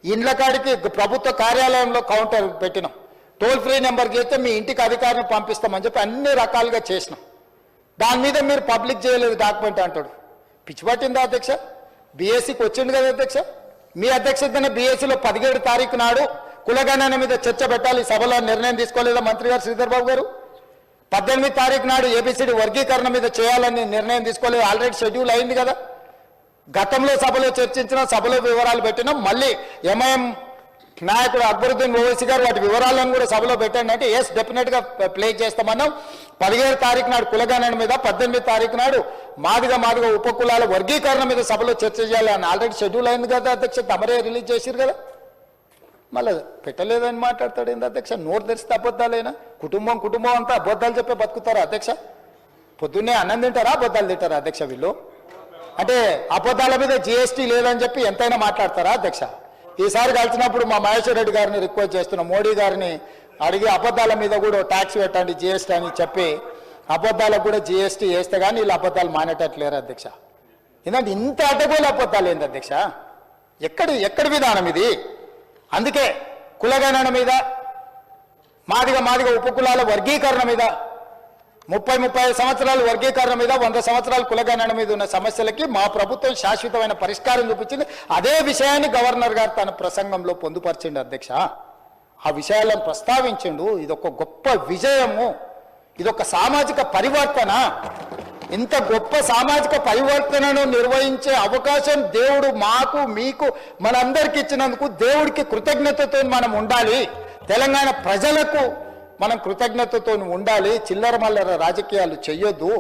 ఇండ్ల కాడికి ప్రభుత్వ కార్యాలయంలో కౌంటర్ పెట్టినాం, టోల్ ఫ్రీ నెంబర్ చేస్తే మీ ఇంటికి అధికారిని పంపిస్తామని చెప్పి అన్ని రకాలుగా చేసినాం. దాని మీద మీరు పబ్లిక్ చేయలేదు డాక్యుమెంట్ అంటాడు. పిచ్చి పట్టిందా అధ్యక్ష? బీఎస్సీకి వచ్చింది కదా అధ్యక్ష, మీ అధ్యక్షతనే బీఎస్సీలో 17 తారీఖు నాడు కులగణన మీద చర్చ పెట్టాలి, సభలో నిర్ణయం తీసుకోలేదా మంత్రి గారు శ్రీధర్ బాబు గారు? 18 తారీఖు నాడు ఏబిసిడి వర్గీకరణ మీద చేయాలని నిర్ణయం తీసుకోలేదు, ఆల్రెడీ షెడ్యూల్ అయింది కదా. గతంలో సభలో చర్చించిన, సభలో వివరాలు పెట్టినాం. మళ్ళీ ఎంఐఎం నాయకుడు అక్బరుద్దీన్ ఓవైసీ గారు వాటి వివరాలను కూడా సభలో పెట్టండి అంటే ఎస్ డెఫినెట్గా ప్లే చేస్తామన్నాం. 17 తారీఖు నాడు కులగణన మీద, 18 తారీఖు నాడు మాదిగ ఉపకులాల వర్గీకరణ మీద సభలో చర్చ చేయాలని ఆల్రెడీ షెడ్యూల్ అయింది కదా అధ్యక్ష. తమరే రిలీజ్ చేసిరు కదా, మళ్ళీ పెట్టలేదని మాట్లాడతాడు ఏంది అధ్యక్ష? నోరు తెరిస్తే అబద్ధాలేనా? కుటుంబం అంతా అబద్ధాలు చెప్పే బతుకుతారా అధ్యక్ష? పొద్దున్నే అన్నం తింటారా, అబద్ధాలు తింటారా అధ్యక్ష వీళ్ళు? అంటే అబద్ధాల మీద జిఎస్టీ లేదని చెప్పి ఎంతైనా మాట్లాడతారా అధ్యక్ష? ఈసారి కలిసినప్పుడు మా మహేశ్వర్ రెడ్డి గారిని రిక్వెస్ట్ చేస్తున్నాం, మోడీ గారిని అడిగి అబద్ధాల మీద కూడా ట్యాక్స్ పెట్టండి జిఎస్టీ అని చెప్పి, అబద్ధాలకు కూడా జిఎస్టీ వేస్తే కానీ వీళ్ళు అబద్ధాలు మానేటట్లేరు అధ్యక్ష. ఎందుకంటే ఇంత అడ్డగోలు అబద్ధాలు ఏంది అధ్యక్ష? ఎక్కడి విధానం ఇది? అందుకే కులగణన మీద, మాదిగ ఉపకులాల వర్గీకరణ మీద, 30-35 సంవత్సరాల వర్గీకరణ మీద, 100 సంవత్సరాల కులగణన మీద ఉన్న సమస్యలకి మా ప్రభుత్వం శాశ్వతమైన పరిష్కారం చూపించింది. అదే విషయాన్ని గవర్నర్ గారు తన ప్రసంగంలో పొందుపరిచిండు అధ్యక్ష. ఆ విషయాలను ప్రస్తావించిండు. ఇదొక గొప్ప విజయము, ఇదొక సామాజిక పరివర్తన. ఇంత గొప్ప సామాజిక పరివర్తనను నిర్వహించే అవకాశం దేవుడు మాకు, మీకు, మనందరికి ఇచ్చినందుకు దేవుడికి కృతజ్ఞతతో మనం ఉండాలి. తెలంగాణ ప్రజలకు మనం కృతజ్ఞతతో ఉండాలి. చిల్లర మల్లర రాజకీయాలు చెయ్యొద్దు.